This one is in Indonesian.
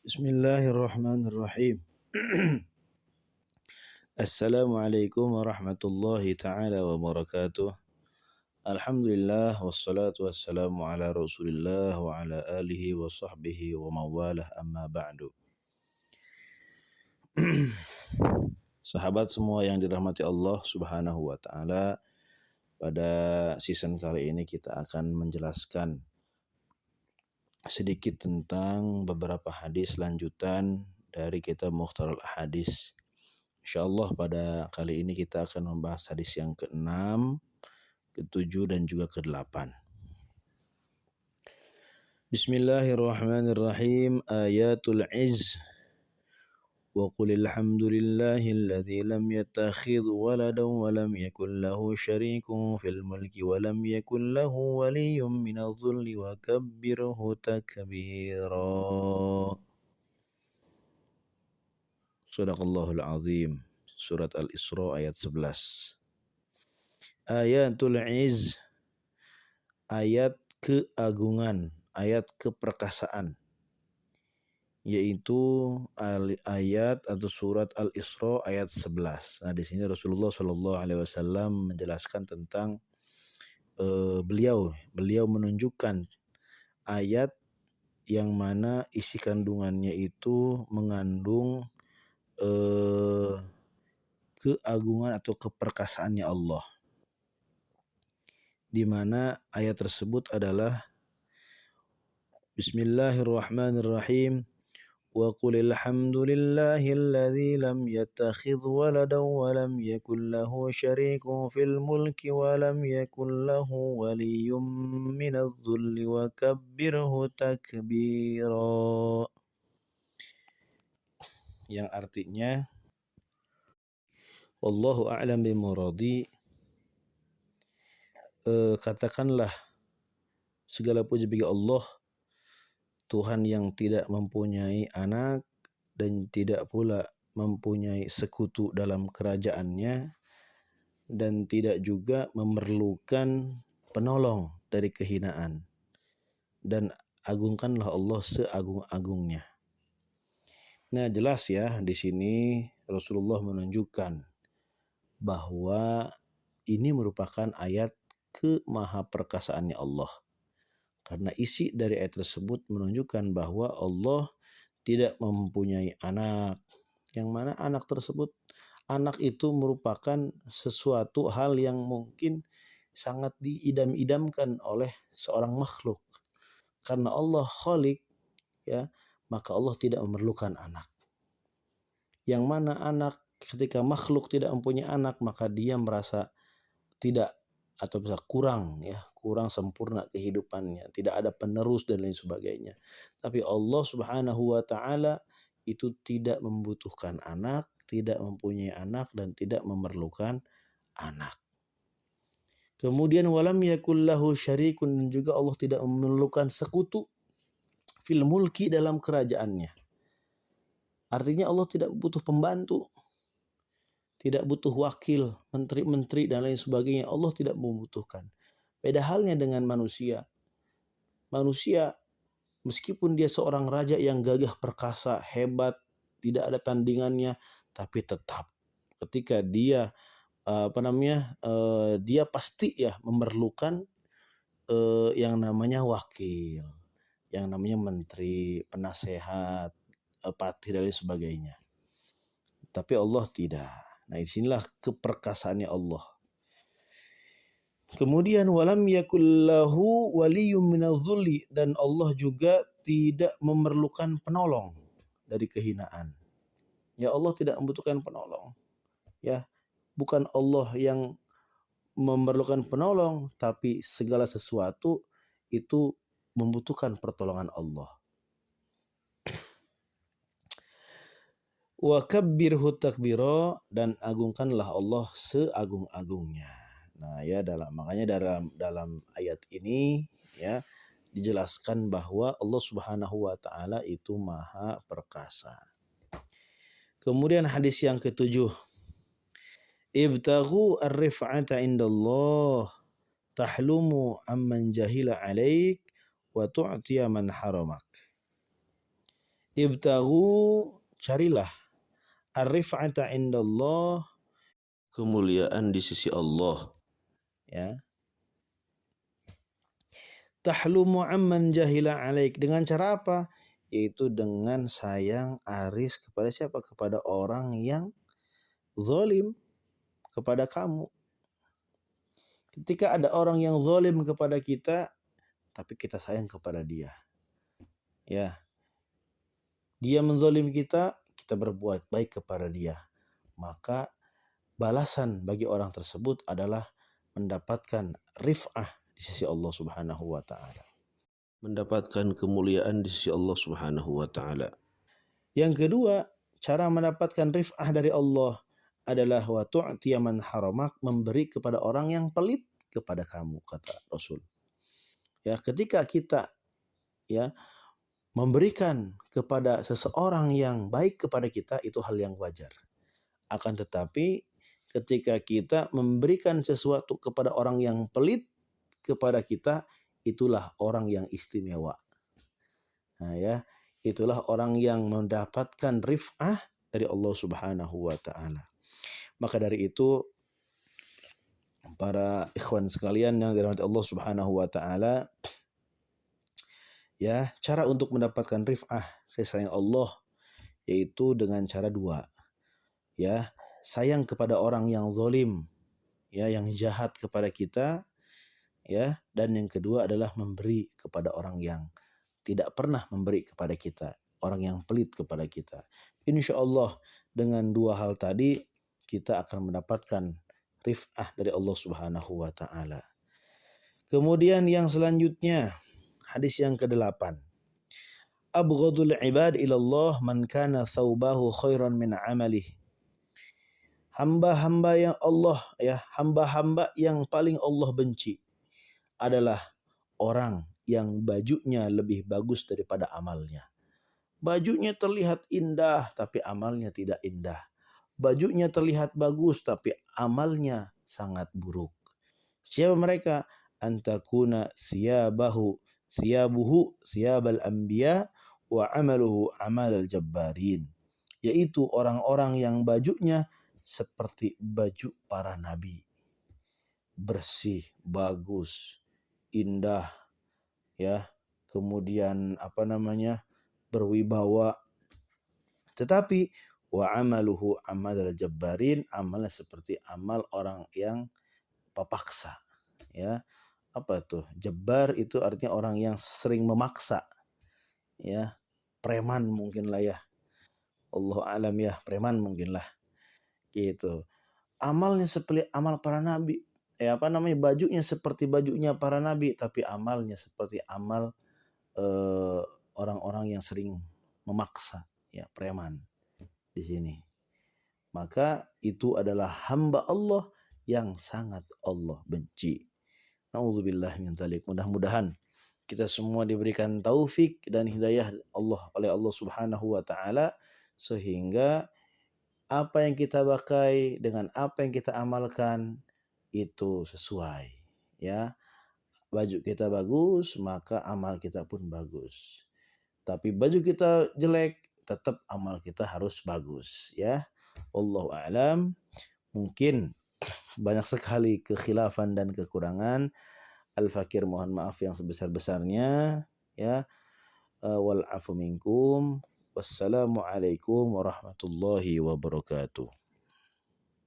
Bismillahirrahmanirrahim. Assalamualaikum warahmatullahi taala wabarakatuh. Alhamdulillah wassalatu wassalamu ala Rasulillah wa ala alihi wa sahbihi wa mawalah amma ba'du. Sahabat semua yang dirahmati Allah Subhanahu wa taala, pada season kali ini kita akan menjelaskan sedikit tentang beberapa hadis lanjutan dari kitab Mukhtarul Ahadits. Insyaallah pada kali ini kita akan membahas hadis yang ke-6, ke-7 dan juga ke-8. Bismillahirrahmanirrahim. Ayatul izz. Wa qulil hamdulillahilladzi lam yattakhidh waladan wa lam yakul lahu syarikun fil mulki wa lam yakul lahu waliyyun minadh dhulli wa kabbirhu takbira. Shadaqallahul azim. Surat Al-Isra ayat 11. Ayatul izz, ayat keagungan, ayat keperkasaan, yaitu ayat atau surat Al-Isra ayat 11. Nah, di sini Rasulullah Shallallahu alaihi wasallam menjelaskan tentang beliau menunjukkan ayat yang mana isi kandungannya itu mengandung keagungan atau keperkasaannya Allah, di mana ayat tersebut adalah Bismillahirrahmanirrahim. Wa qulil hamdulillahilladzi lam yattakhidh waladan wa lam yakul lahu syarikun fil mulki wa lam yakul lahu waliyyun minadh dhulli wa kabbirhu takbira. Yang artinya, wallahu a'lam bimuradi, katakanlah segala puji bagi Allah, Tuhan yang tidak mempunyai anak dan tidak pula mempunyai sekutu dalam kerajaannya, dan tidak juga memerlukan penolong dari kehinaan, dan agungkanlah Allah seagung-agungnya. Nah, jelas ya, di sini Rasulullah menunjukkan bahwa ini merupakan ayat kemahaperkasaannya Allah. Karena isi dari ayat tersebut menunjukkan bahwa Allah tidak mempunyai anak, yang mana anak itu merupakan sesuatu hal yang mungkin sangat diidam-idamkan oleh seorang makhluk. Karena Allah Khalik, ya, maka Allah tidak memerlukan anak. Yang mana anak, ketika makhluk tidak mempunyai anak, maka dia merasa tidak atau bisa kurang sempurna kehidupannya, tidak ada penerus dan lain sebagainya. Tapi Allah Subhanahu wa taala itu tidak membutuhkan anak, tidak mempunyai anak dan tidak memerlukan anak. Kemudian walam yakul lahu syarikun, dan juga Allah tidak memerlukan sekutu fil mulki, dalam kerajaannya. Artinya Allah tidak butuh pembantu, tidak butuh wakil, menteri-menteri dan lain sebagainya. Allah tidak membutuhkan. Beda halnya dengan manusia. Manusia meskipun dia seorang raja yang gagah perkasa, hebat, tidak ada tandingannya, tapi tetap ketika dia dia pasti ya memerlukan yang namanya wakil, yang namanya menteri, penasehat, patih dan lain sebagainya. Tapi Allah tidak. Nah, disinilah keperkasaannya Allah. Kemudian walam yakul lahu waliyyun minadh dhulli, dan Allah juga tidak memerlukan penolong dari kehinaan. Ya, Allah tidak membutuhkan penolong. Ya, bukan Allah yang memerlukan penolong, tapi segala sesuatu itu membutuhkan pertolongan Allah. Wa kabbirhu takbira, dan agungkanlah Allah seagung-agungnya. Nah, ya, makanya dalam ayat ini ya dijelaskan bahwa Allah Subhanahu wa taala itu maha perkasa. Kemudian hadis yang ke-7. Ibtaghu ar-rif'ata indallah tahlumu amman jahila alaik wa tu'tiya man haramak. Ibtaghu, carilah, ar-rif'ata indallah, kemuliaan di sisi Allah, ya. Tahlumu amman jahila alaik, dengan cara apa? Yaitu dengan sayang aris kepada siapa? Kepada orang yang zalim kepada kamu. Ketika ada orang yang zalim kepada kita, tapi kita sayang kepada dia, ya, dia menzalim kita, kita berbuat baik kepada dia, maka balasan bagi orang tersebut adalah mendapatkan rif'ah di sisi Allah Subhanahu wa taala, mendapatkan kemuliaan di sisi Allah Subhanahu wa taala. Yang kedua, cara mendapatkan rif'ah dari Allah adalah wa tu'tiya man haramak, memberi kepada orang yang pelit kepada kamu, kata Rasul. Ya, ketika kita, ya, memberikan kepada seseorang yang baik kepada kita, itu hal yang wajar. Akan tetapi ketika kita memberikan sesuatu kepada orang yang pelit kepada kita, itulah orang yang istimewa. Nah, ya, itulah orang yang mendapatkan rif'ah dari Allah Subhanahu wa taala. Maka dari itu, para ikhwan sekalian yang dirahmati Allah Subhanahu wa taala, ya, cara untuk mendapatkan rif'ah kasih sayang Allah yaitu dengan cara dua. Ya, sayang kepada orang yang zalim, ya, yang jahat kepada kita, ya, dan yang kedua adalah memberi kepada orang yang tidak pernah memberi kepada kita, orang yang pelit kepada kita. Insya Allah dengan dua hal tadi kita akan mendapatkan rif'ah dari Allah Subhanahu wa taala. Kemudian yang selanjutnya, hadis yang ke-8. Abghadul ibad ilallah man kana thawbahu khairan min amalih. Hamba-hamba yang Allah, ya, hamba-hamba yang paling Allah benci adalah orang yang bajunya lebih bagus daripada amalnya. Bajunya terlihat indah tapi amalnya tidak indah. Bajunya terlihat bagus tapi amalnya sangat buruk. Siapa mereka? Antakuna thiyabuhu thiyabal anbiya wa amaluhu amalal jabbarin. Yaitu orang-orang yang bajunya seperti baju para nabi. Bersih, bagus, indah, ya. Kemudian berwibawa. Tetapi wa amaluhu amalal jabbarin, amalnya seperti amal orang yang papaksa, ya. Apa itu? Jabbar itu artinya orang yang sering memaksa, ya. Preman mungkin lah, ya. Allah alam, ya, preman mungkin lah. Gitu. Amalnya seperti amal para nabi. Bajunya seperti bajunya para nabi, tapi amalnya seperti amal orang-orang yang sering memaksa, ya, preman di sini. Maka itu adalah hamba Allah yang sangat Allah benci. Nauzubillah min dzalik. Mudah-mudahan kita semua diberikan taufik dan hidayah oleh Allah Subhanahu wa taala sehingga apa yang kita pakai dengan apa yang kita amalkan itu sesuai, ya. Baju kita bagus, maka amal kita pun bagus. Tapi baju kita jelek, tetap amal kita harus bagus, ya. Wallahu a'lam. Mungkin banyak sekali kekhilafan dan kekurangan. Al-Fakir mohon maaf yang sebesar-besarnya, ya. Wal afu minkum. Wassalamualaikum warahmatullahi wabarakatuh.